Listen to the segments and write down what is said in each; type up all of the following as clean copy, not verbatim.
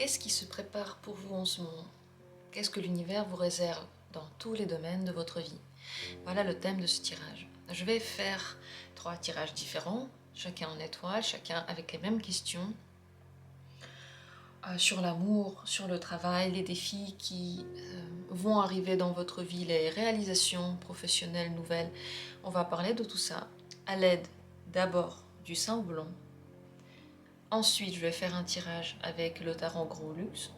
Qu'est-ce qui se prépare pour vous en ce moment? Qu'est-ce que l'univers vous réserve dans tous les domaines de votre vie? Voilà le thème de ce tirage. Je vais faire 3 tirages différents, chacun en étoile, chacun avec les mêmes questions. Sur l'amour, sur le travail, les défis qui vont arriver dans votre vie, les réalisations professionnelles nouvelles. On va parler de tout ça à l'aide d'abord du symbole. Ensuite, je vais faire un tirage avec le tarot Gros Luxe.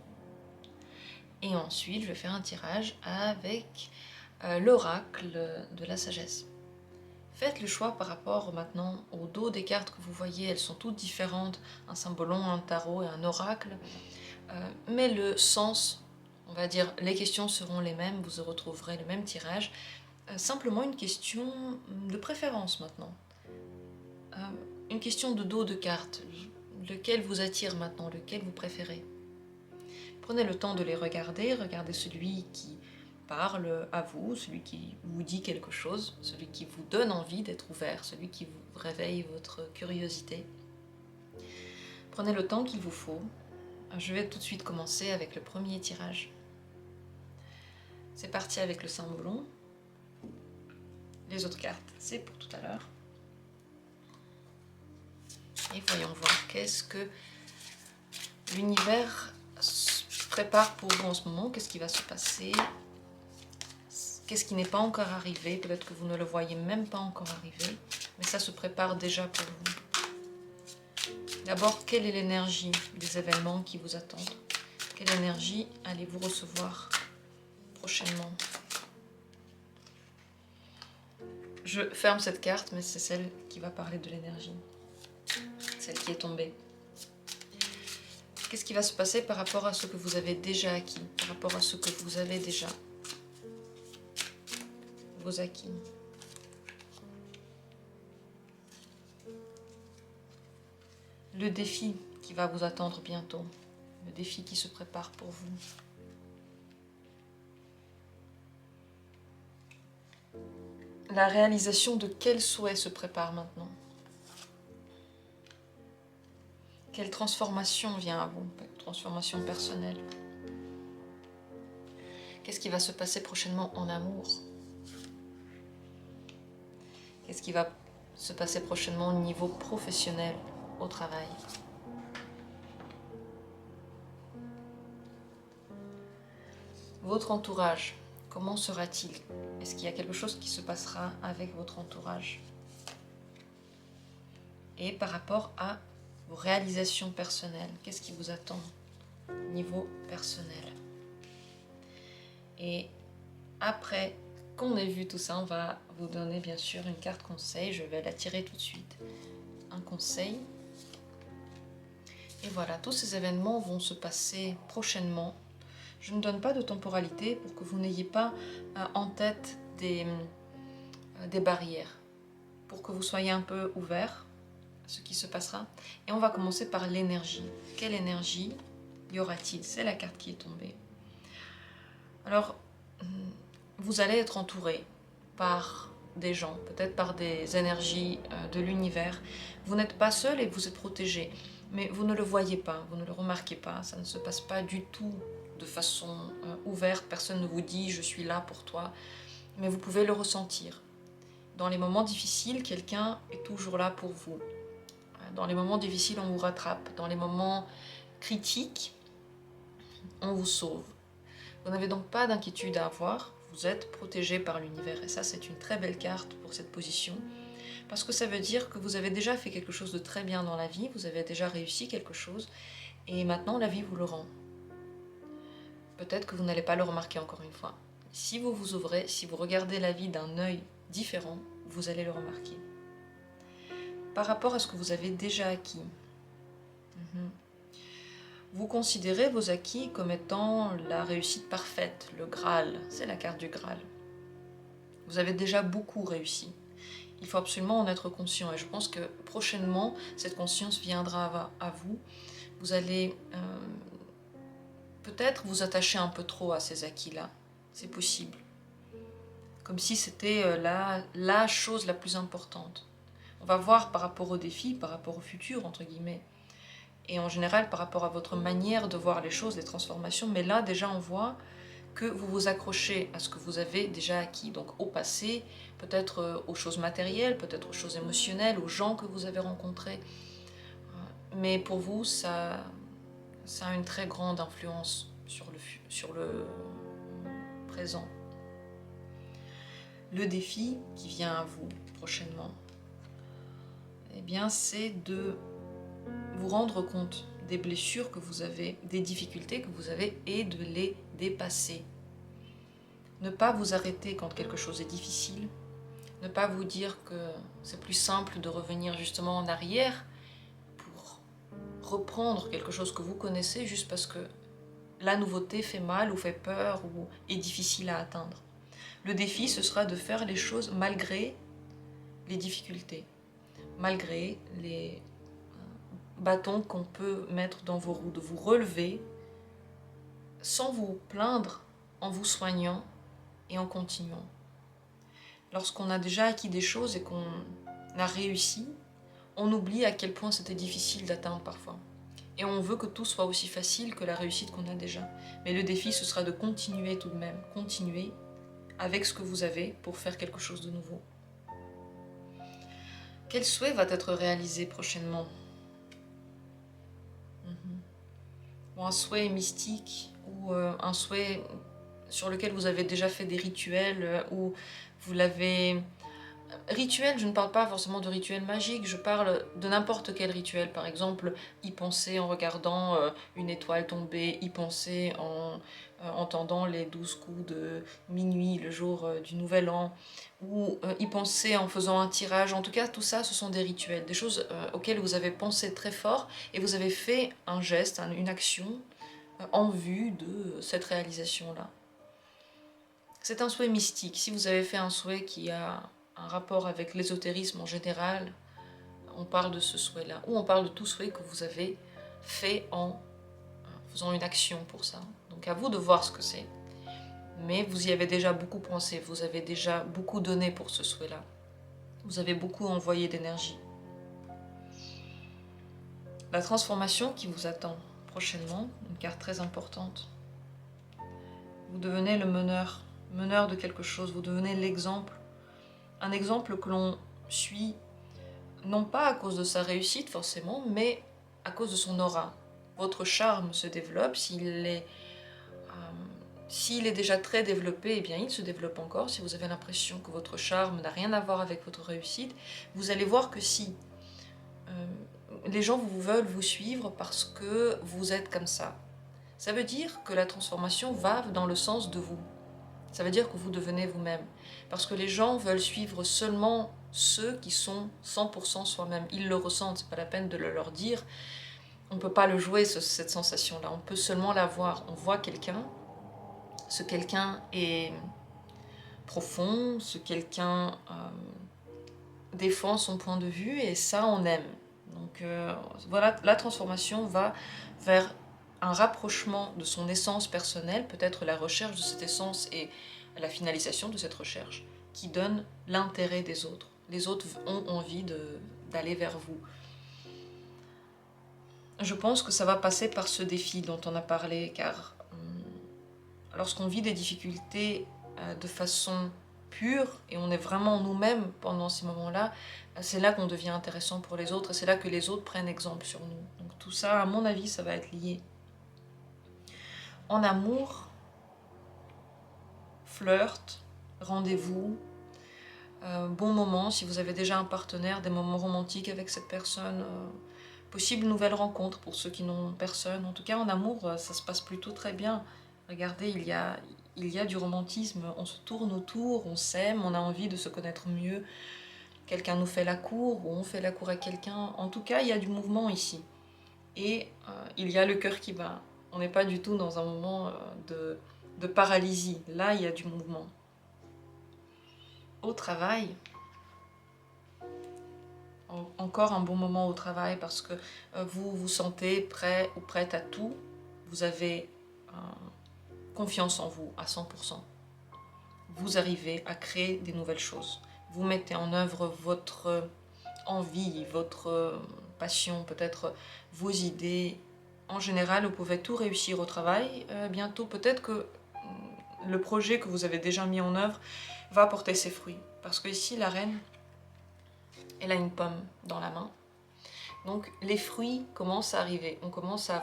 Et ensuite, je vais faire un tirage avec l'oracle de la sagesse. Faites le choix par rapport maintenant au dos des cartes que vous voyez. Elles sont toutes différentes, un symbolon, un tarot et un oracle. Mais le sens, on va dire, les questions seront les mêmes, vous retrouverez le même tirage. Simplement une question de préférence maintenant. Une question de dos de cartes. Lequel vous attire maintenant, lequel vous préférez? Prenez le temps de les regarder, regardez celui qui parle à vous, celui qui vous dit quelque chose, celui qui vous donne envie d'être ouvert, celui qui vous réveille votre curiosité. Prenez le temps qu'il vous faut. Je vais tout de suite commencer avec le premier tirage. C'est parti avec le symbolon. Les autres cartes, c'est pour tout à l'heure. Et voyons voir qu'est-ce que l'univers prépare pour vous en ce moment, qu'est-ce qui va se passer, qu'est-ce qui n'est pas encore arrivé, peut-être que vous ne le voyez même pas encore arriver, mais ça se prépare déjà pour vous. D'abord, quelle est l'énergie des événements qui vous attendent? Quelle énergie allez-vous recevoir prochainement? Je ferme cette carte, mais c'est celle qui va parler de l'énergie, celle qui est tombée. Qu'est-ce qui va se passer par rapport à ce que vous avez déjà acquis, par rapport à ce que vous avez déjà, vos acquis? Le défi qui va vous attendre bientôt, le défi qui se prépare pour vous. La réalisation de quel souhait se prépare maintenant? Quelle transformation vient à vous? Transformation personnelle. Qu'est-ce qui va se passer prochainement en amour? Qu'est-ce qui va se passer prochainement au niveau professionnel, au travail? Votre entourage, comment sera-t-il? Est-ce qu'il y a quelque chose qui se passera avec votre entourage? Et par rapport à vos réalisations personnelles, qu'est-ce qui vous attend au niveau personnel? Et après qu'on ait vu tout ça, on va vous donner bien sûr une carte conseil. Je vais la tirer tout de suite. Un conseil. Et voilà, tous ces événements vont se passer prochainement. Je ne donne pas de temporalité pour que vous n'ayez pas en tête des barrières. Pour que vous soyez un peu ouvert à ce qui se passera. Et on va commencer par l'énergie. Quelle énergie y aura-t-il? C'est la carte qui est tombée. Alors, vous allez être entouré par des gens, peut-être par des énergies de l'univers. Vous n'êtes pas seul et vous êtes protégé, mais vous ne le voyez pas, vous ne le remarquez pas, ça ne se passe pas du tout de façon ouverte, personne ne vous dit « je suis là pour toi », mais vous pouvez le ressentir. Dans les moments difficiles, quelqu'un est toujours là pour vous. Dans les moments difficiles, on vous rattrape. Dans les moments critiques, on vous sauve. Vous n'avez donc pas d'inquiétude à avoir, vous êtes protégé par l'univers. Et ça, c'est une très belle carte pour cette position, parce que ça veut dire que vous avez déjà fait quelque chose de très bien dans la vie, vous avez déjà réussi quelque chose, et maintenant la vie vous le rend. Peut-être que vous n'allez pas le remarquer encore une fois. Si vous vous ouvrez, si vous regardez la vie d'un œil différent, vous allez le remarquer. Par rapport à ce que vous avez déjà acquis, vous considérez vos acquis comme étant la réussite parfaite, le Graal, c'est la carte du Graal. Vous avez déjà beaucoup réussi. Il faut absolument en être conscient et je pense que prochainement, cette conscience viendra à vous. Vous allez peut-être vous attacher un peu trop à ces acquis-là, c'est possible. Comme si c'était la chose la plus importante. On va voir par rapport au défi, par rapport au futur, entre guillemets. et en général par rapport à votre manière de voir les choses, les transformations. Mais là, déjà, on voit que vous vous accrochez à ce que vous avez déjà acquis, donc au passé, peut-être aux choses matérielles, peut-être aux choses émotionnelles, aux gens que vous avez rencontrés. Mais pour vous, ça a une très grande influence sur le présent. Le défi qui vient à vous prochainement, eh bien, c'est de vous rendre compte des blessures que vous avez, des difficultés que vous avez et de les dépasser. Ne pas vous arrêter quand quelque chose est difficile, ne pas vous dire que c'est plus simple de revenir justement en arrière pour reprendre quelque chose que vous connaissez juste parce que la nouveauté fait mal ou fait peur ou est difficile à atteindre. Le défi, ce sera de faire les choses malgré les difficultés, malgré les bâtons qu'on peut mettre dans vos roues, de vous relever sans vous plaindre, en vous soignant et en continuant. Lorsqu'on a déjà acquis des choses et qu'on a réussi, on oublie à quel point c'était difficile d'atteindre parfois. Et on veut que tout soit aussi facile que la réussite qu'on a déjà. Mais le défi, ce sera de continuer tout de même, continuer avec ce que vous avez pour faire quelque chose de nouveau. Quel souhait va être réalisé prochainement? Ou un souhait mystique, ou un souhait sur lequel vous avez déjà fait des rituels, ou vous l'avez... Rituel, je ne parle pas forcément de rituel magique, je parle de n'importe quel rituel. Par exemple, y penser en regardant une étoile tomber, y penser en entendant les 12 coups de minuit, le jour du Nouvel An, ou y penser en faisant un tirage. En tout cas, tout ça, ce sont des rituels, des choses auxquelles vous avez pensé très fort et vous avez fait un geste, une action en vue de cette réalisation-là. C'est un souhait mystique. Si vous avez fait un souhait qui a un rapport avec l'ésotérisme en général, on parle de ce souhait-là. Ou on parle de tout souhait que vous avez fait en faisant une action pour ça. Donc à vous de voir ce que c'est. Mais vous y avez déjà beaucoup pensé, vous avez déjà beaucoup donné pour ce souhait-là. Vous avez beaucoup envoyé d'énergie. La transformation qui vous attend prochainement, une carte très importante. Vous devenez le meneur de quelque chose, vous devenez l'exemple. Un exemple que l'on suit, non pas à cause de sa réussite forcément, mais à cause de son aura. Votre charme se développe, s'il est déjà très développé, eh bien il se développe encore. Si vous avez l'impression que votre charme n'a rien à voir avec votre réussite, vous allez voir que si les gens veulent vous suivre parce que vous êtes comme ça, ça veut dire que la transformation va dans le sens de vous. Ça veut dire que vous devenez vous-même. Parce que les gens veulent suivre seulement ceux qui sont 100% soi-même. Ils le ressentent, c'est pas la peine de le leur dire. On ne peut pas le jouer, cette sensation-là. On peut seulement la voir. On voit quelqu'un. Ce quelqu'un est profond. Ce quelqu'un défend son point de vue. Et ça, on aime. Donc voilà, la transformation va vers un rapprochement de son essence personnelle, peut-être la recherche de cette essence et la finalisation de cette recherche, qui donne l'intérêt des autres. Les autres ont envie d'aller vers vous. Je pense que ça va passer par ce défi dont on a parlé, car lorsqu'on vit des difficultés de façon pure, et on est vraiment nous-mêmes pendant ces moments-là, c'est là qu'on devient intéressant pour les autres, et c'est là que les autres prennent exemple sur nous. Donc tout ça, à mon avis, ça va être lié. En amour, flirt, rendez-vous, bon moment, si vous avez déjà un partenaire, des moments romantiques avec cette personne, possible nouvelle rencontre pour ceux qui n'ont personne. En tout cas, en amour, ça se passe plutôt très bien. Regardez, il y a du romantisme, on se tourne autour, on s'aime, on a envie de se connaître mieux. Quelqu'un nous fait la cour, ou on fait la cour à quelqu'un. En tout cas, il y a du mouvement ici. Et il y a le cœur qui bat. On n'est pas du tout dans un moment de paralysie. Là, il y a du mouvement. Au travail, encore un bon moment au travail parce que vous vous sentez prêt ou prête à tout. Vous avez confiance en vous à 100%. Vous arrivez à créer des nouvelles choses. Vous mettez en œuvre votre envie, votre passion, peut-être vos idées. En général, vous pouvez tout réussir au travail. Bientôt, peut-être que le projet que vous avez déjà mis en œuvre va porter ses fruits. Parce que ici, la reine, elle a une pomme dans la main. Donc, les fruits commencent à arriver. On commence à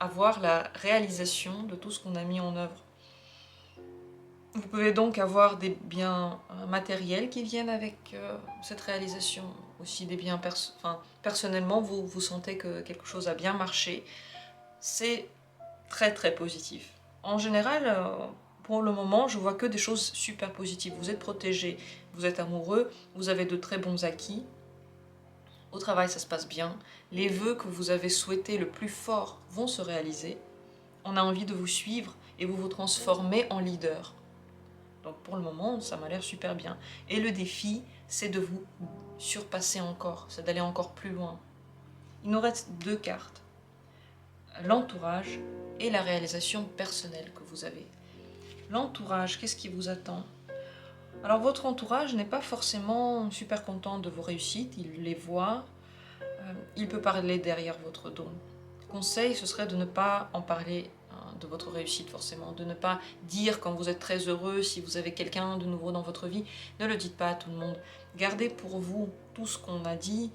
avoir la réalisation de tout ce qu'on a mis en œuvre. Vous pouvez donc avoir des biens matériels qui viennent avec cette réalisation, aussi des biens personnellement, vous sentez que quelque chose a bien marché. C'est très très positif. En général, pour le moment, je vois que des choses super positives. Vous êtes protégé, vous êtes amoureux, vous avez de très bons acquis. Au travail, ça se passe bien. Les vœux que vous avez souhaités le plus fort vont se réaliser. On a envie de vous suivre et vous vous transformez en leader. Donc pour le moment, ça m'a l'air super bien. Et le défi, c'est de vous surpasser encore, c'est d'aller encore plus loin. Il nous reste 2 cartes. L'entourage et la réalisation personnelle que vous avez. L'entourage, qu'est-ce qui vous attend? Alors votre entourage n'est pas forcément super content de vos réussites, il les voit, il peut parler derrière votre dos. Conseil, ce serait de ne pas en parler de votre réussite forcément, de ne pas dire quand vous êtes très heureux, si vous avez quelqu'un de nouveau dans votre vie, ne le dites pas à tout le monde. Gardez pour vous tout ce qu'on a dit,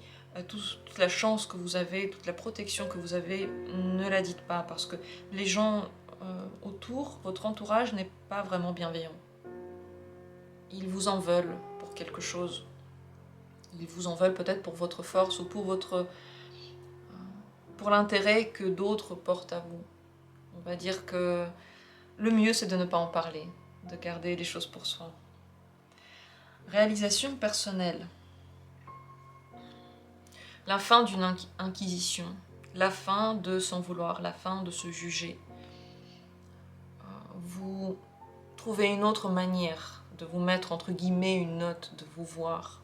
toute la chance que vous avez, toute la protection que vous avez, ne la dites pas parce que les gens autour, votre entourage n'est pas vraiment bienveillant. Ils vous en veulent pour quelque chose. Ils vous en veulent peut-être pour votre force ou pour l'intérêt que d'autres portent à vous. On va dire que le mieux, c'est de ne pas en parler, de garder les choses pour soi. Réalisation personnelle. La fin d'une inquisition, la fin de s'en vouloir, la fin de se juger. Vous trouvez une autre manière de vous mettre, entre guillemets, une note, de vous voir.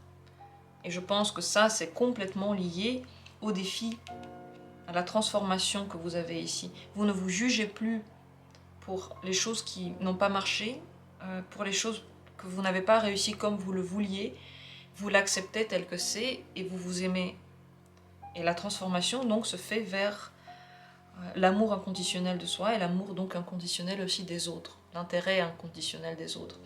Et je pense que ça, c'est complètement lié au défi, à la transformation que vous avez ici. Vous ne vous jugez plus pour les choses qui n'ont pas marché, pour les choses que vous n'avez pas réussi comme vous le vouliez, vous l'acceptez tel que c'est et vous vous aimez. Et la transformation donc se fait vers l'amour inconditionnel de soi et l'amour donc inconditionnel aussi des autres, l'intérêt inconditionnel des autres.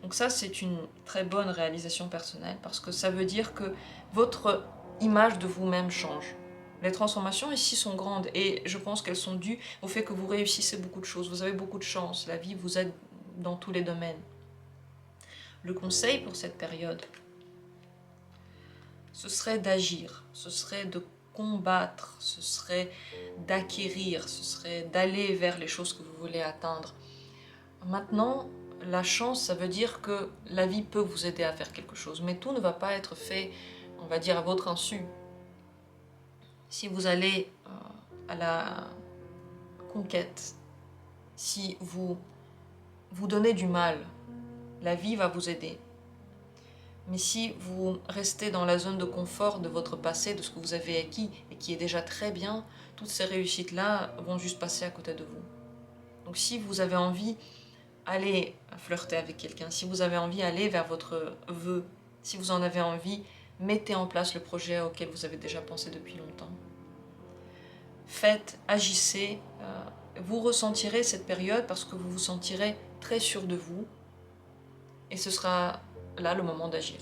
Donc ça, c'est une très bonne réalisation personnelle parce que ça veut dire que votre image de vous-même change. Les transformations ici sont grandes et je pense qu'elles sont dues au fait que vous réussissez beaucoup de choses, vous avez beaucoup de chance, la vie vous aide dans tous les domaines. Le conseil pour cette période, ce serait d'agir, ce serait de combattre, ce serait d'acquérir, ce serait d'aller vers les choses que vous voulez atteindre. Maintenant, la chance, ça veut dire que la vie peut vous aider à faire quelque chose, mais tout ne va pas être fait, on va dire, à votre insu. Si vous allez à la conquête, si vous vous donnez du mal, la vie va vous aider. Mais si vous restez dans la zone de confort de votre passé, de ce que vous avez acquis et qui est déjà très bien, toutes ces réussites-là vont juste passer à côté de vous. Donc si vous avez envie d'aller flirter avec quelqu'un, si vous avez envie d'aller vers votre vœu, si vous en avez envie, mettez en place le projet auquel vous avez déjà pensé depuis longtemps. Faites, agissez, vous ressentirez cette période parce que vous vous sentirez très sûr de vous et ce sera là le moment d'agir.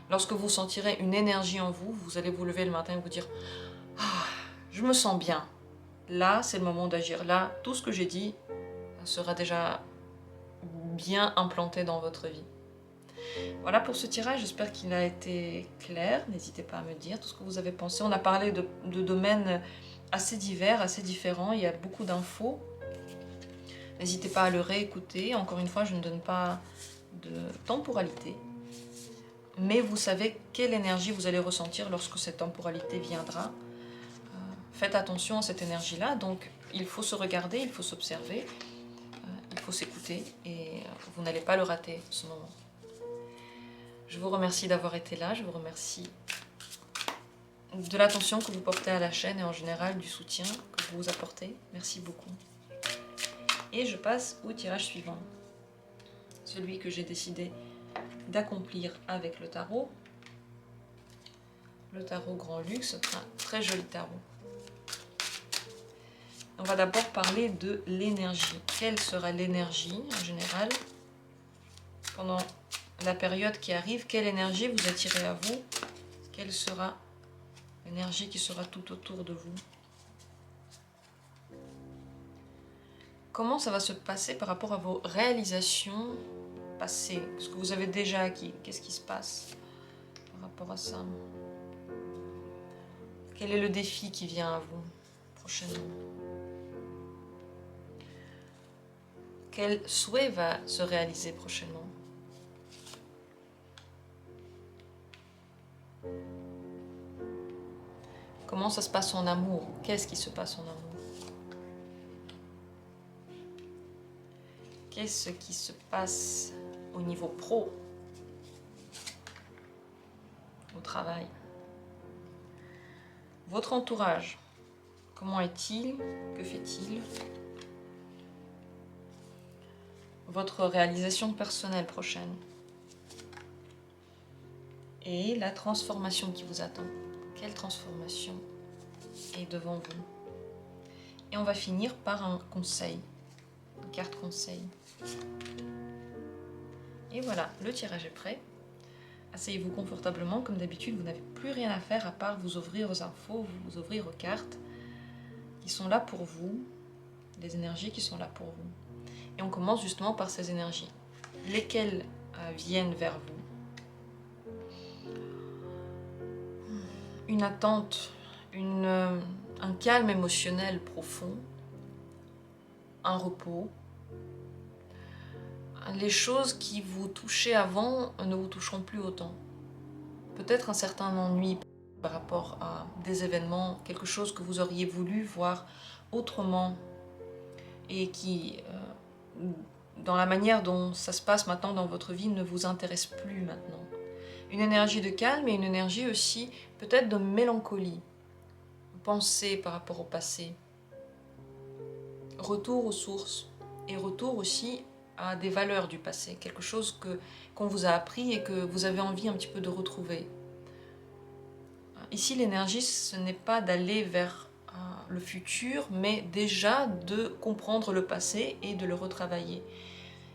Lorsque vous sentirez une énergie en vous, vous allez vous lever le matin et vous dire « Ah, je me sens bien ». Là, c'est le moment d'agir. Là, tout ce que j'ai dit sera déjà bien implanté dans votre vie. Voilà pour ce tirage, j'espère qu'il a été clair. N'hésitez pas à me dire tout ce que vous avez pensé. On a parlé de domaines assez divers, assez différents. Il y a beaucoup d'infos. N'hésitez pas à le réécouter. Encore une fois, je ne donne pas de temporalité. Mais vous savez quelle énergie vous allez ressentir lorsque cette temporalité viendra. Faites attention à cette énergie-là. Donc, il faut se regarder, il faut s'observer, il faut s'écouter. Et vous n'allez pas le rater, ce moment. Je vous remercie d'avoir été là. Je vous remercie de l'attention que vous portez à la chaîne et en général du soutien que vous apportez. Merci beaucoup. Et je passe au tirage suivant. Celui que j'ai décidé d'accomplir avec le tarot. le tarot Grand Luxe, c'est un très joli tarot. On va d'abord parler de l'énergie. Quelle sera l'énergie en général pendant la période qui arrive? Quelle énergie vous attirez à vous? Quelle sera l'énergie qui sera tout autour de vous? Comment ça va se passer par rapport à vos réalisations passées? Ce que vous avez déjà acquis, qu'est-ce qui se passe par rapport à ça? Quel est le défi qui vient à vous prochainement? Quel souhait va se réaliser prochainement? Comment ça se passe en amour? Qu'est-ce qui se passe en amour? Qu'est-ce qui se passe au niveau pro? Au travail? Votre entourage, comment est-il? Que fait-il? Votre réalisation personnelle prochaine? Et la transformation qui vous attend. Quelle transformation est devant vous? Et on va finir par un conseil, une carte conseil. Et voilà, le tirage est prêt. Asseyez-vous confortablement, comme d'habitude, vous n'avez plus rien à faire à part vous ouvrir aux infos, vous ouvrir aux cartes qui sont là pour vous, les énergies qui sont là pour vous. Et on commence justement par ces énergies. Lesquelles viennent vers vous? Une attente, un calme émotionnel profond, un repos. Les choses qui vous touchaient avant ne vous toucheront plus autant. Peut-être un certain ennui par rapport à des événements, quelque chose que vous auriez voulu voir autrement et qui, dans la manière dont ça se passe maintenant dans votre vie, ne vous intéresse plus maintenant. Une énergie de calme et une énergie aussi peut-être de mélancolie, pensée par rapport au passé, retour aux sources et retour aussi à des valeurs du passé, quelque chose qu'on vous a appris et que vous avez envie un petit peu de retrouver. Ici, l'énergie, ce n'est pas d'aller vers le futur, mais déjà de comprendre le passé et de le retravailler.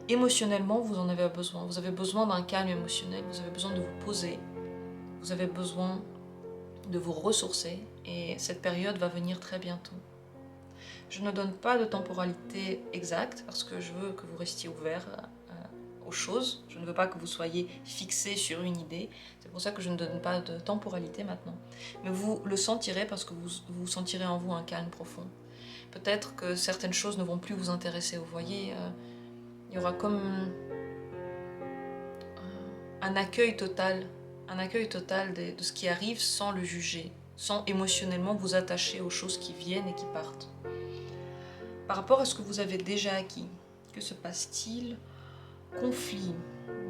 Émotionnellement, vous en avez besoin. Vous avez besoin d'un calme émotionnel, vous avez besoin de vous poser, vous avez besoin de vous ressourcer et cette période va venir très bientôt. Je ne donne pas de temporalité exacte parce que je veux que vous restiez ouvert aux choses. Je ne veux pas que vous soyez fixé sur une idée. C'est pour ça que je ne donne pas de temporalité maintenant. Mais vous le sentirez parce que vous sentirez en vous un calme profond. Peut-être que certaines choses ne vont plus vous intéresser. Vous voyez, il y aura comme un accueil total de ce qui arrive sans le juger, sans émotionnellement vous attacher aux choses qui viennent et qui partent. Par rapport à ce que vous avez déjà acquis, que se passe-t-il? Conflits,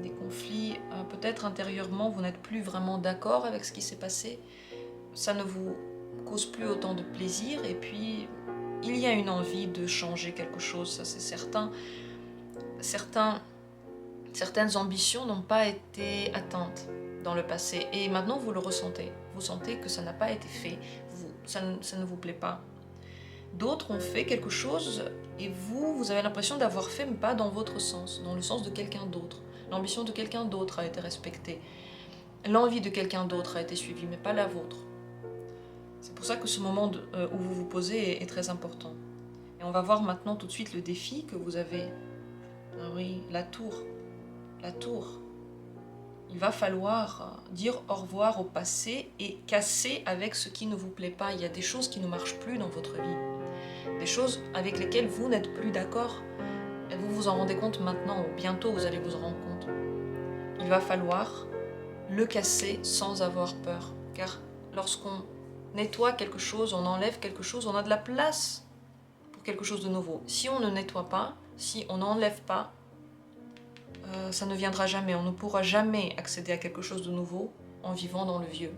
des conflits, peut-être intérieurement vous n'êtes plus vraiment d'accord avec ce qui s'est passé, ça ne vous cause plus autant de plaisir et puis il y a une envie de changer quelque chose, ça c'est certain. Certaines ambitions n'ont pas été atteintes dans le passé et maintenant vous le ressentez. Vous sentez que ça n'a pas été fait, ça ne vous plaît pas. D'autres ont fait quelque chose et vous avez l'impression d'avoir fait, mais pas dans votre sens, dans le sens de quelqu'un d'autre. L'ambition de quelqu'un d'autre a été respectée. L'envie de quelqu'un d'autre a été suivie, mais pas la vôtre. C'est pour ça que ce moment où vous vous posez est très important. Et on va voir maintenant tout de suite le défi que vous avez. Ah oui, la tour. La tour. Il va falloir dire au revoir au passé et casser avec ce qui ne vous plaît pas. Il y a des choses qui ne marchent plus dans votre vie. Des choses avec lesquelles vous n'êtes plus d'accord. Et vous vous en rendez compte maintenant, ou bientôt vous allez vous en rendre compte. Il va falloir le casser sans avoir peur. Car lorsqu'on nettoie quelque chose, on enlève quelque chose, on a de la place pour quelque chose de nouveau. Si on ne nettoie pas, si on n'enlève pas, ça ne viendra jamais. On ne pourra jamais accéder à quelque chose de nouveau en vivant dans le vieux.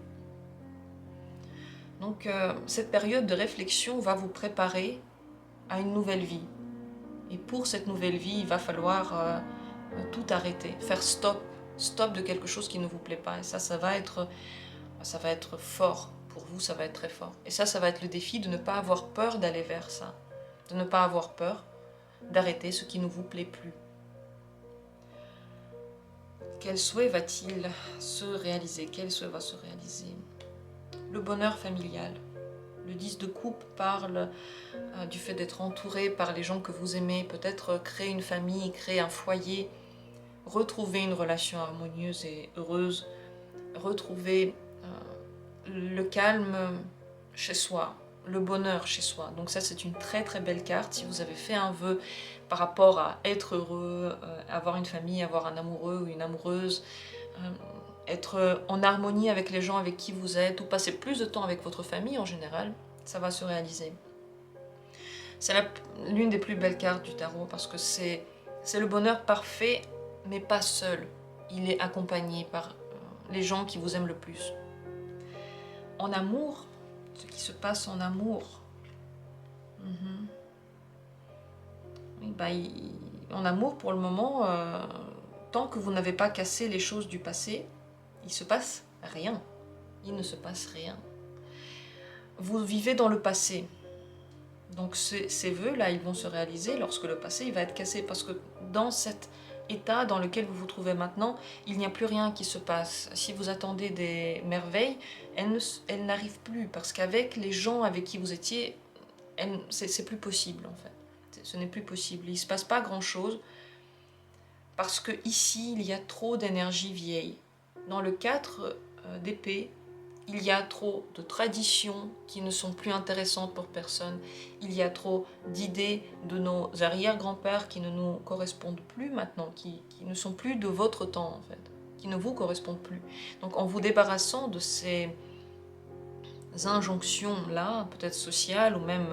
Donc cette période de réflexion va vous préparer à une nouvelle vie. Et pour cette nouvelle vie, il va falloir tout arrêter, faire stop de quelque chose qui ne vous plaît pas. Et ça va être ça va être fort. Pour vous, ça va être très fort. Et ça va être le défi de ne pas avoir peur d'aller vers ça. De ne pas avoir peur d'arrêter ce qui ne vous plaît plus. Quel souhait va-t-il se réaliser? Quel souhait va se réaliser? Le bonheur familial. Le 10 de coupe parle du fait d'être entouré par les gens que vous aimez, peut-être créer une famille, créer un foyer, retrouver une relation harmonieuse et heureuse, retrouver le calme chez soi, le bonheur chez soi. Donc ça, c'est une très très belle carte. Si vous avez fait un vœu par rapport à être heureux, avoir une famille, avoir un amoureux ou une amoureuse, être en harmonie avec les gens avec qui vous êtes, ou passer plus de temps avec votre famille en général, ça va se réaliser. C'est l'une des plus belles cartes du tarot parce que c'est le bonheur parfait, mais pas seul. Il est accompagné par les gens qui vous aiment le plus. En amour, ce qui se passe en amour, oui, en amour pour le moment, tant que vous n'avez pas cassé les choses du passé, il se passe rien. Il ne se passe rien. Vous vivez dans le passé. Donc ces vœux-là, ils vont se réaliser lorsque le passé il va être cassé. Parce que dans cet état dans lequel vous vous trouvez maintenant, il n'y a plus rien qui se passe. Si vous attendez des merveilles, elles n'arrivent plus. Parce qu'avec les gens avec qui vous étiez, c'est plus possible en fait. Ce n'est plus possible. Il ne se passe pas grand-chose. Parce que ici, il y a trop d'énergie vieille. Dans le 4 d'épée, il y a trop de traditions qui ne sont plus intéressantes pour personne. Il y a trop d'idées de nos arrière-grands-pères qui ne nous correspondent plus maintenant, qui ne sont plus de votre temps en fait, qui ne vous correspondent plus. Donc en vous débarrassant de ces injonctions-là, peut-être sociales ou même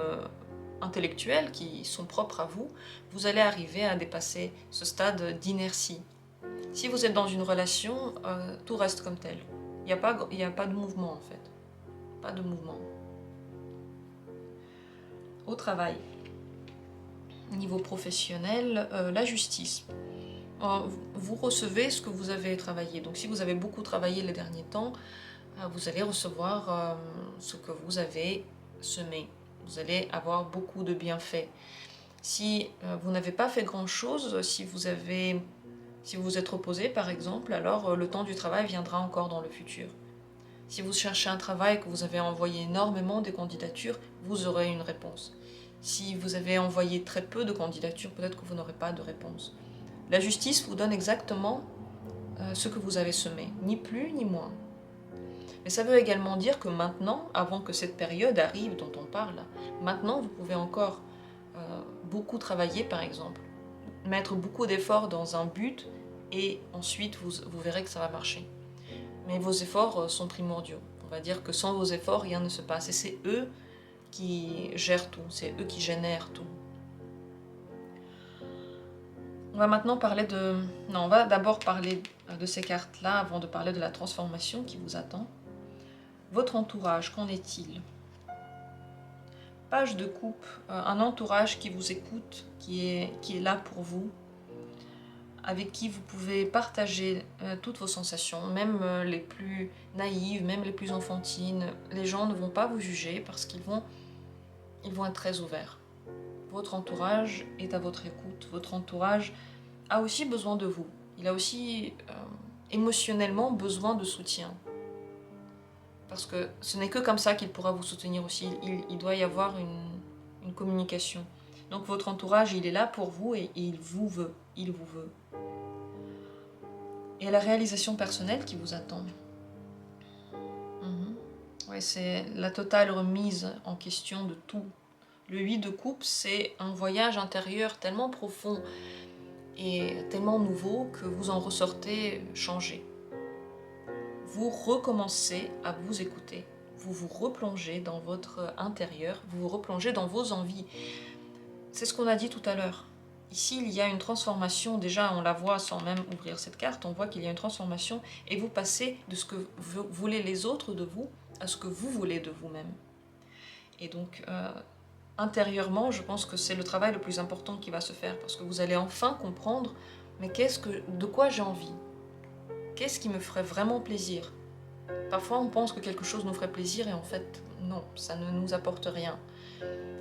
intellectuelles qui sont propres à vous, vous allez arriver à dépasser ce stade d'inertie. Si vous êtes dans une relation, tout reste comme tel. Il n'y a pas de mouvement en fait. Pas de mouvement. Au travail, niveau professionnel, la justice. Vous recevez ce que vous avez travaillé. Donc si vous avez beaucoup travaillé les derniers temps, vous allez recevoir ce que vous avez semé. Vous allez avoir beaucoup de bienfaits. Si vous n'avez pas fait grand-chose, si vous vous êtes reposé par exemple, alors le temps du travail viendra encore dans le futur. Si vous cherchez un travail, que vous avez envoyé énormément de candidatures, vous aurez une réponse. Si vous avez envoyé très peu de candidatures, peut-être que vous n'aurez pas de réponse. La justice vous donne exactement ce que vous avez semé, ni plus ni moins. Mais ça veut également dire que maintenant, avant que cette période arrive dont on parle, maintenant vous pouvez encore beaucoup travailler par exemple, mettre beaucoup d'efforts dans un but et ensuite vous verrez que ça va marcher. Mais vos efforts sont primordiaux. On va dire que sans vos efforts, rien ne se passe. Et c'est eux qui gèrent tout, c'est eux qui génèrent tout. On va maintenant parler de... Non, on va d'abord parler de ces cartes-là avant de parler de la transformation qui vous attend. Votre entourage, qu'en est-il? Page de coupe, un entourage qui vous écoute, qui est là pour vous, avec qui vous pouvez partager toutes vos sensations, même les plus naïves, même les plus enfantines. Les gens ne vont pas vous juger parce qu'ils vont être très ouverts. Votre entourage est à votre écoute. Votre entourage a aussi besoin de vous. Il a aussi émotionnellement besoin de soutien. Parce que ce n'est que comme ça qu'il pourra vous soutenir aussi. Il doit y avoir une communication. Donc votre entourage, il est là pour vous et il vous veut. Il vous veut. Et la réalisation personnelle qui vous attend. Ouais, c'est la totale remise en question de tout. Le 8 de coupe, c'est un voyage intérieur tellement profond et tellement nouveau que vous en ressortez changé. Vous recommencez à vous écouter. Vous vous replongez dans votre intérieur, vous vous replongez dans vos envies. C'est ce qu'on a dit tout à l'heure. Ici, il y a une transformation, déjà on la voit sans même ouvrir cette carte, on voit qu'il y a une transformation et vous passez de ce que voulaient les autres de vous à ce que vous voulez de vous-même. Et donc, intérieurement, je pense que c'est le travail le plus important qui va se faire parce que vous allez enfin comprendre, mais de quoi j'ai envie? Qu'est-ce qui me ferait vraiment plaisir? Parfois on pense que quelque chose nous ferait plaisir et en fait non, ça ne nous apporte rien.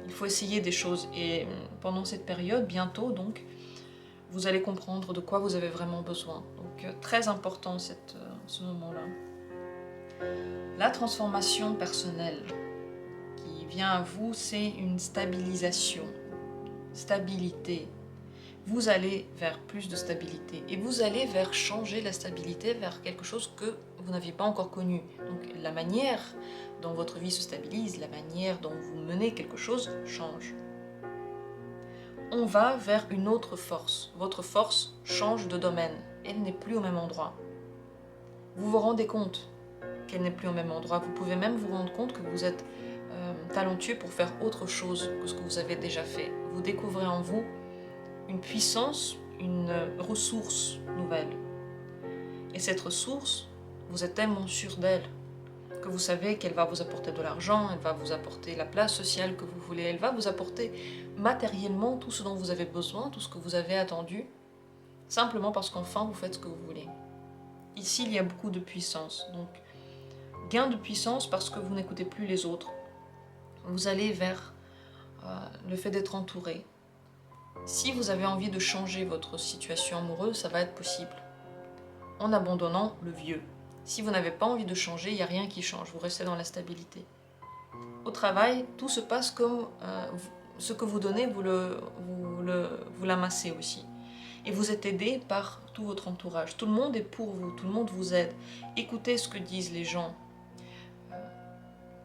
Il faut essayer des choses et pendant cette période, bientôt donc, vous allez comprendre de quoi vous avez vraiment besoin. Donc très important ce moment-là. La transformation personnelle qui vient à vous, c'est une stabilisation, stabilité. Vous allez vers plus de stabilité et vous allez vers changer la stabilité vers quelque chose que vous n'aviez pas encore connu. Donc la manière dont votre vie se stabilise, la manière dont vous menez quelque chose change. On va vers une autre force. Votre force change de domaine. Elle n'est plus au même endroit. Vous vous rendez compte qu'elle n'est plus au même endroit. Vous pouvez même vous rendre compte que vous êtes talentueux pour faire autre chose que ce que vous avez déjà fait. Vous découvrez en vous une puissance, une ressource nouvelle. Et cette ressource, vous êtes tellement sûr d'elle que vous savez qu'elle va vous apporter de l'argent, elle va vous apporter la place sociale que vous voulez, elle va vous apporter matériellement tout ce dont vous avez besoin, tout ce que vous avez attendu, simplement parce qu'enfin vous faites ce que vous voulez. Ici, il y a beaucoup de puissance. Donc, gain de puissance parce que vous n'écoutez plus les autres. Vous allez vers le fait d'être entouré. Si vous avez envie de changer votre situation amoureuse, ça va être possible. En abandonnant le vieux. Si vous n'avez pas envie de changer, il n'y a rien qui change, vous restez dans la stabilité. Au travail, tout se passe comme ce que vous donnez, vous l'amassez aussi. Et vous êtes aidé par tout votre entourage. Tout le monde est pour vous, tout le monde vous aide. Écoutez ce que disent les gens.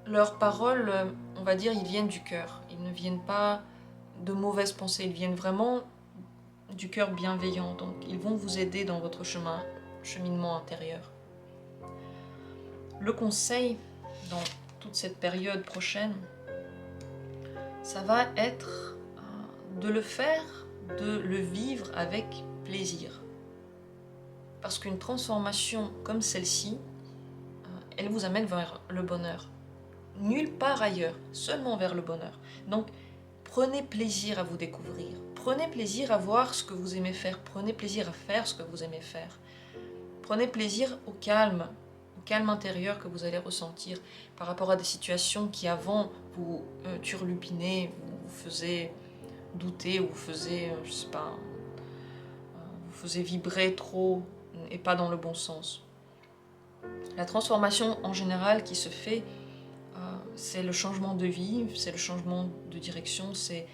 Leurs paroles, on va dire, ils viennent du cœur. Ils ne viennent pas de mauvaises pensées, ils viennent vraiment du cœur bienveillant. Donc ils vont vous aider dans votre cheminement intérieur. Le conseil dans toute cette période prochaine, ça va être de le faire, de le vivre avec plaisir. Parce qu'une transformation comme celle-ci, elle vous amène vers le bonheur. Nulle part ailleurs, seulement vers le bonheur. Donc, prenez plaisir à vous découvrir. Prenez plaisir à voir ce que vous aimez faire. Prenez plaisir à faire ce que vous aimez faire. Prenez plaisir au calme intérieur que vous allez ressentir par rapport à des situations qui avant vous turlupinaient, vous faisaient douter, ou vous faisaient, je sais pas, vous faisaient vibrer trop et pas dans le bon sens. La transformation en général qui se fait, c'est le changement de vie, c'est le changement de direction, c'est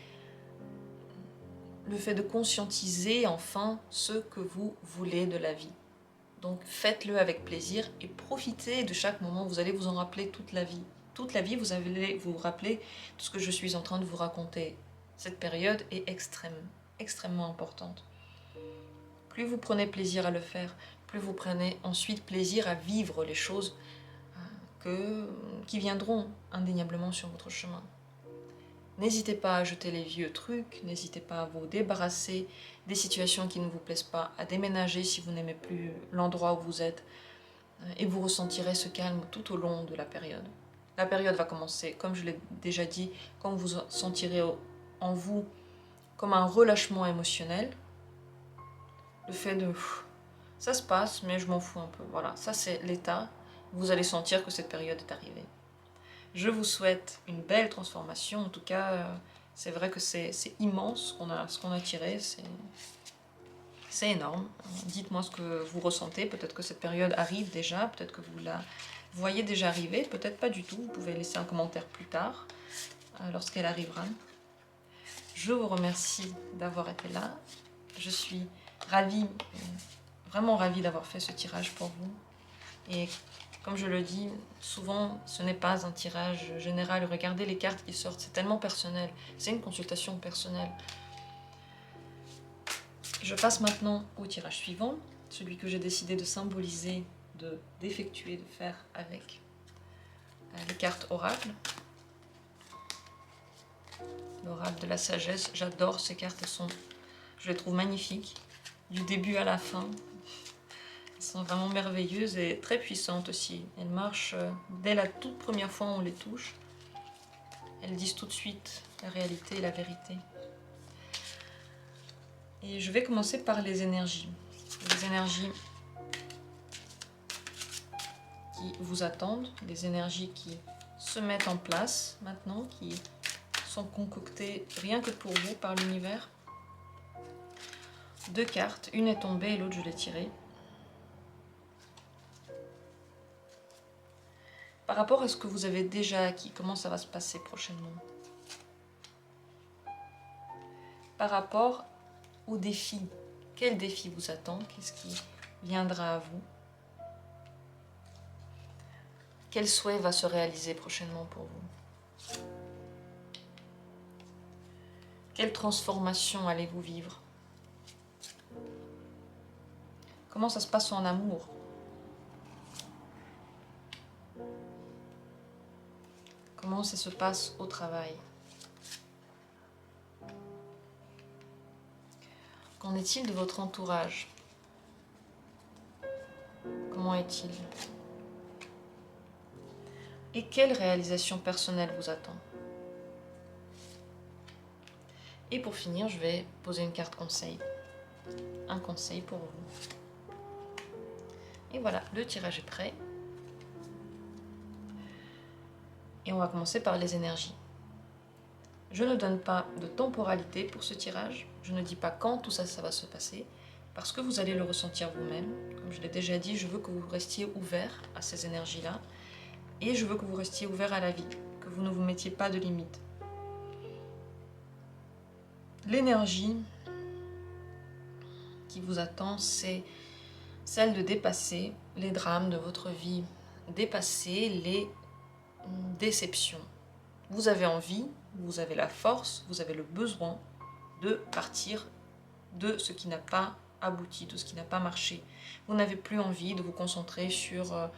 le fait de conscientiser enfin ce que vous voulez de la vie. Donc faites-le avec plaisir et profitez de chaque moment, vous allez vous en rappeler toute la vie. Toute la vie, vous allez vous rappeler de ce que je suis en train de vous raconter. Cette période est extrêmement importante. Plus vous prenez plaisir à le faire, plus vous prenez ensuite plaisir à vivre les choses qui viendront indéniablement sur votre chemin. N'hésitez pas à jeter les vieux trucs, n'hésitez pas à vous débarrasser des situations qui ne vous plaisent pas, à déménager si vous n'aimez plus l'endroit où vous êtes, et vous ressentirez ce calme tout au long de la période. La période va commencer, comme je l'ai déjà dit, quand vous sentirez en vous comme un relâchement émotionnel, le fait de ça se passe mais je m'en fous un peu, voilà, ça c'est l'état, vous allez sentir que cette période est arrivée. Je vous souhaite une belle transformation. En tout cas, c'est vrai que c'est immense ce qu'on a tiré. C'est énorme. Dites-moi ce que vous ressentez. Peut-être que cette période arrive déjà. Peut-être que vous la voyez déjà arriver. Peut-être pas du tout. Vous pouvez laisser un commentaire plus tard, lorsqu'elle arrivera. Je vous remercie d'avoir été là. Je suis ravie, vraiment ravie d'avoir fait ce tirage pour vous. Et comme je le dis, souvent, ce n'est pas un tirage général. Regardez les cartes qui sortent, c'est tellement personnel. C'est une consultation personnelle. Je passe maintenant au tirage suivant, celui que j'ai décidé de symboliser, d'effectuer, de faire avec les cartes oracles. L'oracle de la sagesse, j'adore ces cartes, je les trouve magnifiques, du début à la fin. Elles sont vraiment merveilleuses et très puissantes aussi. Elles marchent dès la toute première fois où on les touche. Elles disent tout de suite la réalité et la vérité. Et je vais commencer par les énergies. Les énergies qui vous attendent, des énergies qui se mettent en place maintenant, qui sont concoctées rien que pour vous par l'univers. 2 cartes, une est tombée et l'autre je l'ai tirée. Par rapport à ce que vous avez déjà acquis, comment ça va se passer prochainement? Par rapport au défi, quel défi vous attend? Qu'est-ce qui viendra à vous? Quel souhait va se réaliser prochainement pour vous? Quelle transformation allez-vous vivre? Comment ça se passe en amour? Comment ça se passe au travail? Qu'en est-il de votre entourage? Comment est-il? Et quelle réalisation personnelle vous attend? Et pour finir, je vais poser une carte conseil. Un conseil pour vous. Et voilà, le tirage est prêt. Et on va commencer par les énergies. Je ne donne pas de temporalité pour ce tirage. Je ne dis pas quand tout ça va se passer, parce que vous allez le ressentir vous-même. Comme je l'ai déjà dit, je veux que vous restiez ouvert à ces énergies-là. Et je veux que vous restiez ouvert à la vie, que vous ne vous mettiez pas de limites. L'énergie qui vous attend, c'est celle de dépasser les drames de votre vie, dépasser les déceptions. Vous avez envie, vous avez la force, vous avez le besoin de partir de ce qui n'a pas abouti, de ce qui n'a pas marché. Vous n'avez plus envie de vous concentrer sur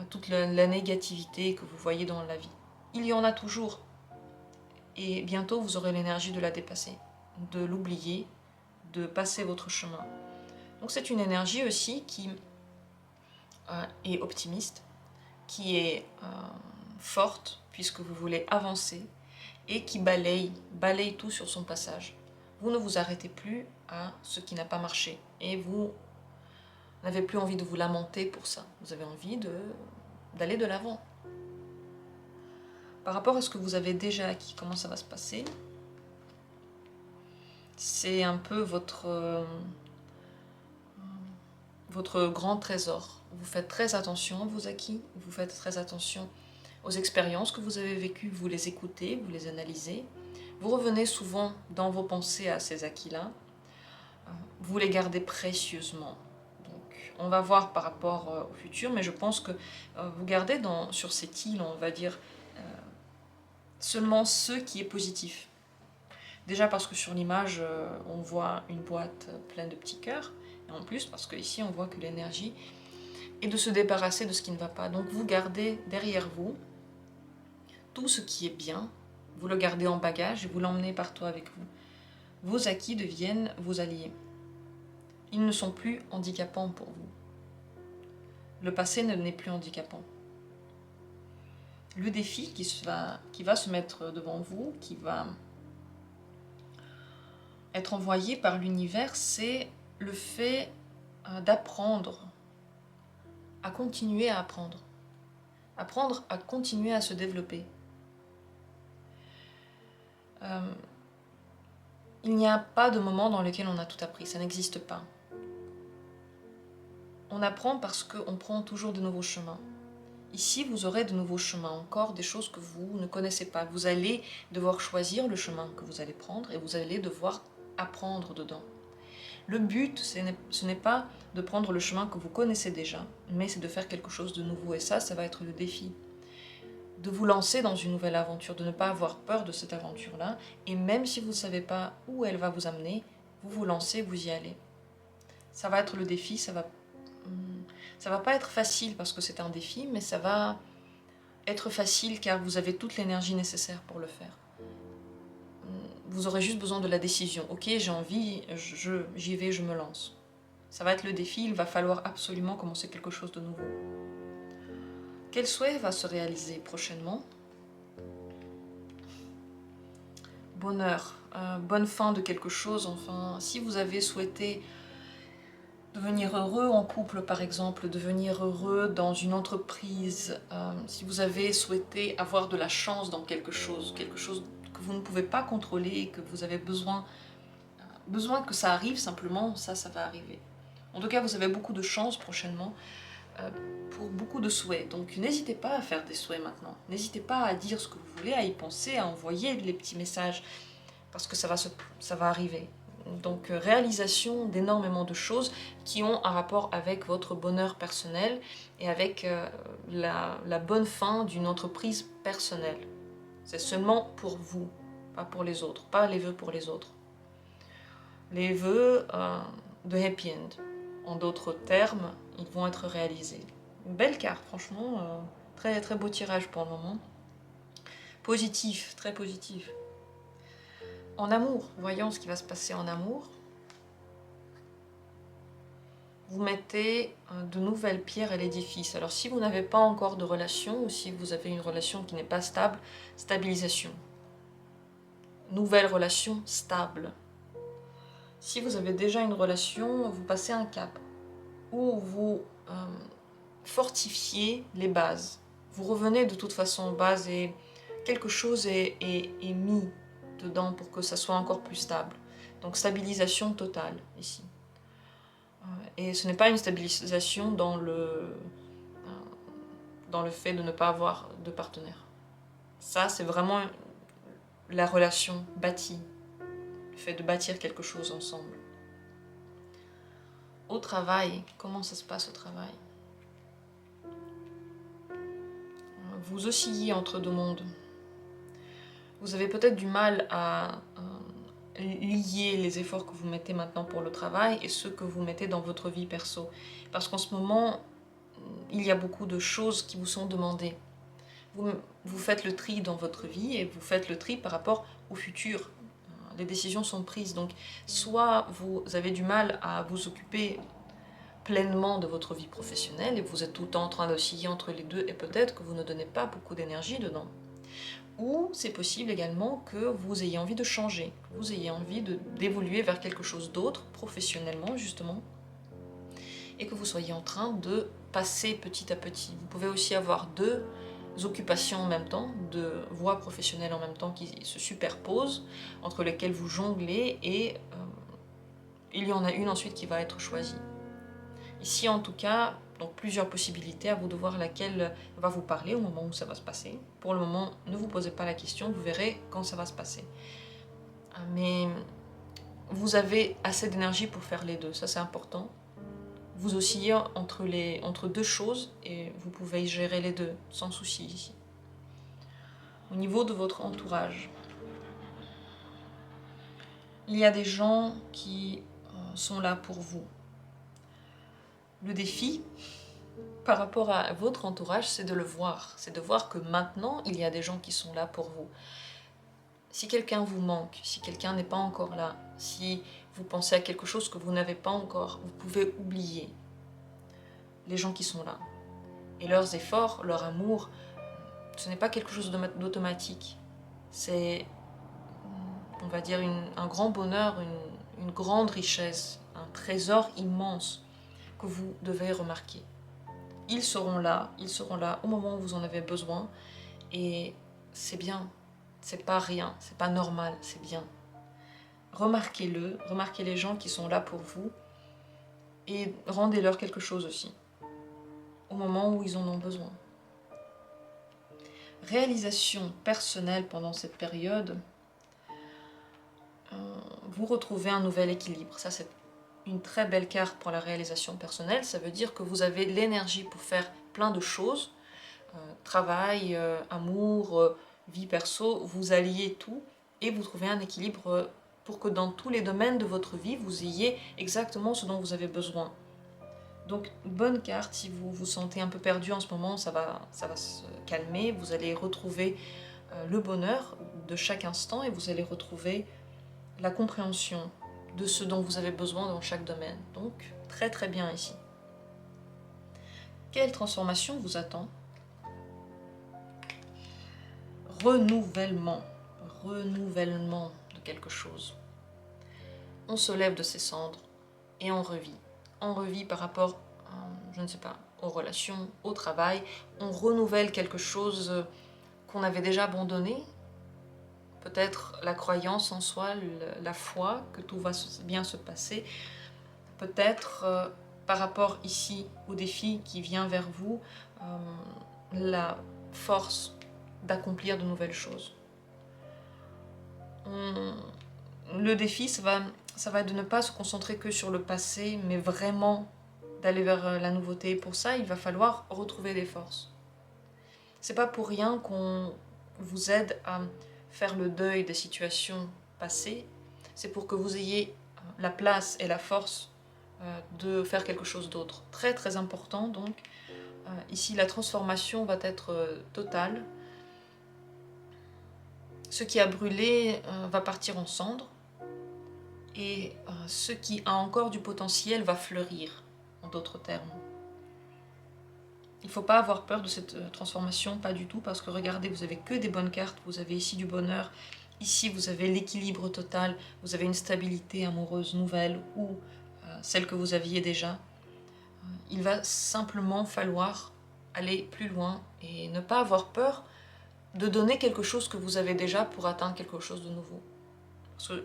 toute la négativité que vous voyez dans la vie. Il y en a toujours. Et bientôt, vous aurez l'énergie de la dépasser, de l'oublier, de passer votre chemin. Donc c'est une énergie aussi qui est optimiste, qui est forte, puisque vous voulez avancer, et qui balaye tout sur son passage. Vous ne vous arrêtez plus à ce qui n'a pas marché, et vous n'avez plus envie de vous lamenter pour ça. Vous avez envie d'aller de l'avant. Par rapport à ce que vous avez déjà acquis, comment ça va se passer? C'est un peu votre grand trésor. Vous faites très attention à vos acquis, vous faites très attention aux expériences que vous avez vécues, vous les écoutez, vous les analysez. Vous revenez souvent dans vos pensées à ces acquis-là. Vous les gardez précieusement. Donc, on va voir par rapport au futur, mais je pense que vous gardez sur cette île, on va dire, seulement ce qui est positif. Déjà parce que sur l'image, on voit une boîte pleine de petits cœurs, et en plus parce qu'ici, on voit que l'énergie est de se débarrasser de ce qui ne va pas. Donc vous gardez derrière vous tout ce qui est bien, vous le gardez en bagage et vous l'emmenez partout avec vous. Vos acquis deviennent vos alliés. Ils ne sont plus handicapants pour vous. Le passé n'est plus handicapant. Le défi qui va se mettre devant vous, qui va être envoyé par l'univers, c'est le fait d'apprendre à continuer à apprendre. Apprendre à continuer à se développer. Il n'y a pas de moment dans lequel on a tout appris, ça n'existe pas. On apprend parce qu'on prend toujours de nouveaux chemins. Ici, vous aurez de nouveaux chemins, encore des choses que vous ne connaissez pas. Vous allez devoir choisir le chemin que vous allez prendre et vous allez devoir apprendre dedans. Le but, ce n'est pas de prendre le chemin que vous connaissez déjà, mais c'est de faire quelque chose de nouveau. Et ça va être le défi. De vous lancer dans une nouvelle aventure, de ne pas avoir peur de cette aventure-là. Et même si vous ne savez pas où elle va vous amener, vous vous lancez, vous y allez. Ça va être le défi, ça va pas être facile parce que c'est un défi, mais ça va être facile car vous avez toute l'énergie nécessaire pour le faire. Vous aurez juste besoin de la décision. Ok, j'ai envie, j'y vais, je me lance. Ça va être le défi, il va falloir absolument commencer quelque chose de nouveau. Quel souhait va se réaliser prochainement? Bonheur, bonne fin de quelque chose, enfin, si vous avez souhaité Devenir heureux en couple, par exemple, devenir heureux dans une entreprise, si vous avez souhaité avoir de la chance dans quelque chose que vous ne pouvez pas contrôler, que vous avez besoin que ça arrive simplement, ça va arriver. En tout cas, vous avez beaucoup de chance prochainement pour beaucoup de souhaits. Donc n'hésitez pas à faire des souhaits maintenant. N'hésitez pas à dire ce que vous voulez, à y penser, à envoyer les petits messages, parce que ça va arriver. Donc réalisation d'énormément de choses qui ont un rapport avec votre bonheur personnel et avec la bonne fin d'une entreprise personnelle. C'est seulement pour vous, pas pour les autres, pas les vœux pour les autres. Les vœux de happy end, en d'autres termes, ils vont être réalisés. Une belle carte, franchement, très, très beau tirage pour le moment. Positif, très positif. En amour, voyons ce qui va se passer en amour. Vous mettez de nouvelles pierres à l'édifice. Alors si vous n'avez pas encore de relation, ou si vous avez une relation qui n'est pas stable, stabilisation. Nouvelle relation stable. Si vous avez déjà une relation, vous passez un cap, où vous fortifiez les bases. Vous revenez de toute façon aux bases et quelque chose est mis dedans pour que ça soit encore plus stable. Donc stabilisation totale ici. Et ce n'est pas une stabilisation dans le fait de ne pas avoir de partenaire. Ça, c'est vraiment la relation bâtie, le fait de bâtir quelque chose ensemble. Au travail, comment ça se passe au travail? Vous oscillez entre deux mondes. Vous avez peut-être du mal à lier les efforts que vous mettez maintenant pour le travail et ceux que vous mettez dans votre vie perso. Parce qu'en ce moment, il y a beaucoup de choses qui vous sont demandées. Vous faites le tri dans votre vie et vous faites le tri par rapport au futur. Les décisions sont prises. Donc, soit vous avez du mal à vous occuper pleinement de votre vie professionnelle et vous êtes tout le temps en train d'osciller entre les deux et peut-être que vous ne donnez pas beaucoup d'énergie dedans. Ou c'est possible également que vous ayez envie de changer, que vous ayez envie d'évoluer vers quelque chose d'autre, professionnellement justement, et que vous soyez en train de passer petit à petit. Vous pouvez aussi avoir deux occupations en même temps, deux voies professionnelles en même temps qui se superposent, entre lesquelles vous jonglez et il y en a une ensuite qui va être choisie. Ici en tout cas, donc plusieurs possibilités, à vous de voir laquelle va vous parler au moment où ça va se passer. Pour le moment, ne vous posez pas la question, vous verrez quand ça va se passer. Mais vous avez assez d'énergie pour faire les deux, ça c'est important. Vous oscillez entre deux choses et vous pouvez gérer les deux sans souci ici. Au niveau de votre entourage, il y a des gens qui sont là pour vous. Le défi par rapport à votre entourage, c'est de le voir. C'est de voir que maintenant, il y a des gens qui sont là pour vous. Si quelqu'un vous manque, si quelqu'un n'est pas encore là, si vous pensez à quelque chose que vous n'avez pas encore, vous pouvez oublier les gens qui sont là. Et leurs efforts, leur amour, ce n'est pas quelque chose d'automatique. C'est, on va dire, un grand bonheur, une grande richesse, un trésor immense que vous devez remarquer. Ils seront là au moment où vous en avez besoin et c'est bien, c'est pas rien, c'est pas normal, c'est bien. Remarquez-le, remarquez les gens qui sont là pour vous et rendez-leur quelque chose aussi, au moment où ils en ont besoin. Réalisation personnelle pendant cette période, vous retrouvez un nouvel équilibre. Ça, c'est une très belle carte pour la réalisation personnelle. Ça veut dire que vous avez l'énergie pour faire plein de choses. Travail, amour, vie perso, vous alliez tout et vous trouvez un équilibre pour que dans tous les domaines de votre vie, vous ayez exactement ce dont vous avez besoin. Donc, bonne carte, si vous vous sentez un peu perdu en ce moment, ça va se calmer. Vous allez retrouver le bonheur de chaque instant et vous allez retrouver la compréhension de ce dont vous avez besoin dans chaque domaine. Donc, très très bien ici. Quelle transformation vous attend? Renouvellement de quelque chose. On se lève de ses cendres et on revit. en revue par rapport, je ne sais pas, aux relations, au travail. On renouvelle quelque chose qu'on avait déjà abandonné. Peut-être la croyance en soi, la foi que tout va bien se passer. Peut-être par rapport ici au défi qui vient vers vous, la force d'accomplir de nouvelles choses. Le défi, ça va être de ne pas se concentrer que sur le passé, mais vraiment d'aller vers la nouveauté. Pour ça, il va falloir retrouver des forces. C'est pas pour rien qu'on vous aide à faire le deuil des situations passées. C'est pour que vous ayez la place et la force de faire quelque chose d'autre. Très très important donc. Ici, la transformation va être totale. Ce qui a brûlé va partir en cendres. Et ce qui a encore du potentiel va fleurir, en d'autres termes. Il ne faut pas avoir peur de cette transformation, pas du tout, parce que regardez, vous avez que des bonnes cartes, vous avez ici du bonheur, ici vous avez l'équilibre total, vous avez une stabilité amoureuse nouvelle ou celle que vous aviez déjà. Il va simplement falloir aller plus loin et ne pas avoir peur de donner quelque chose que vous avez déjà pour atteindre quelque chose de nouveau.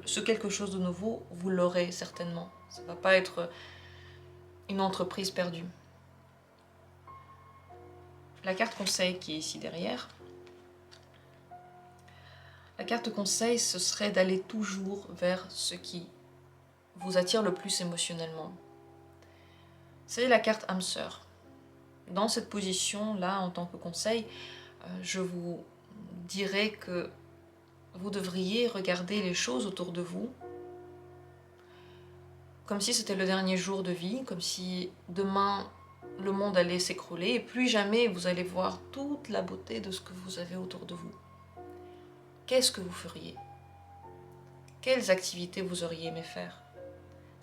Ce quelque chose de nouveau, vous l'aurez certainement. Ça ne va pas être une entreprise perdue. La carte conseil qui est ici derrière. La carte conseil, ce serait d'aller toujours vers ce qui vous attire le plus émotionnellement. C'est la carte âme sœur. Dans cette position-là, en tant que conseil, je vous dirais que vous devriez regarder les choses autour de vous comme si c'était le dernier jour de vie, comme si demain le monde allait s'écrouler et plus jamais vous allez voir toute la beauté de ce que vous avez autour de vous. Qu'est-ce que vous feriez? Quelles activités vous auriez aimé faire?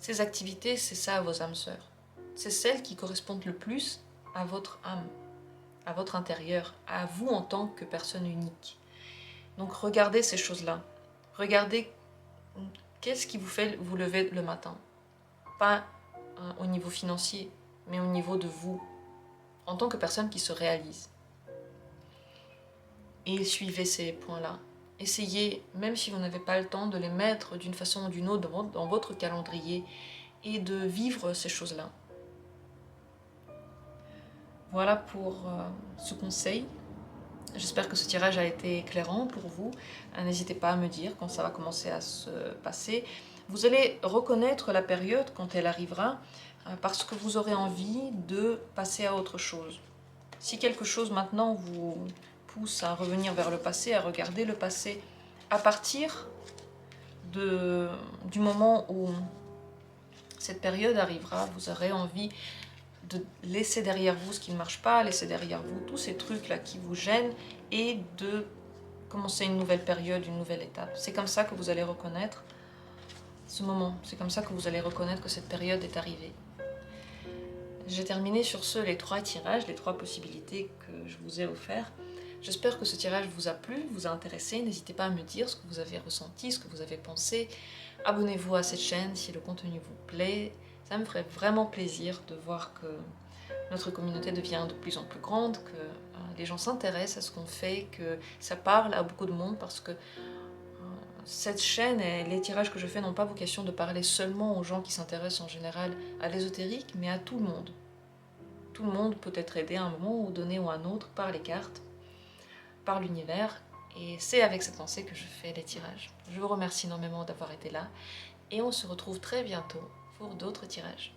Ces activités, c'est ça vos âmes sœurs. C'est celles qui correspondent le plus à votre âme, à votre intérieur, à vous en tant que personne unique. Donc regardez ces choses-là. Regardez qu'est-ce qui vous fait vous lever le matin. Pas au niveau financier, mais au niveau de vous, en tant que personne qui se réalise. Et suivez ces points-là. Essayez, même si vous n'avez pas le temps, de les mettre d'une façon ou d'une autre dans votre calendrier et de vivre ces choses-là. Voilà pour ce conseil. J'espère que ce tirage a été éclairant pour vous. N'hésitez pas à me dire quand ça va commencer à se passer. Vous allez reconnaître la période quand elle arrivera parce que vous aurez envie de passer à autre chose. Si quelque chose maintenant vous pousse à revenir vers le passé, à regarder le passé, à partir du moment où cette période arrivera, vous aurez envie de laisser derrière vous ce qui ne marche pas, laisser derrière vous tous ces trucs-là qui vous gênent et de commencer une nouvelle période, une nouvelle étape. C'est comme ça que vous allez reconnaître ce moment, c'est comme ça que vous allez reconnaître que cette période est arrivée. J'ai terminé sur ce les 3 tirages, les 3 possibilités que je vous ai offerts. J'espère que ce tirage vous a plu, vous a intéressé. N'hésitez pas à me dire ce que vous avez ressenti, ce que vous avez pensé. Abonnez-vous à cette chaîne si le contenu vous plaît. Ça me ferait vraiment plaisir de voir que notre communauté devient de plus en plus grande, que les gens s'intéressent à ce qu'on fait, que ça parle à beaucoup de monde parce que cette chaîne et les tirages que je fais n'ont pas vocation de parler seulement aux gens qui s'intéressent en général à l'ésotérique, mais à tout le monde. Tout le monde peut être aidé à un moment ou donné ou à un autre par les cartes, par l'univers, et c'est avec cette pensée que je fais les tirages. Je vous remercie énormément d'avoir été là, et on se retrouve très bientôt pour d'autres tirages.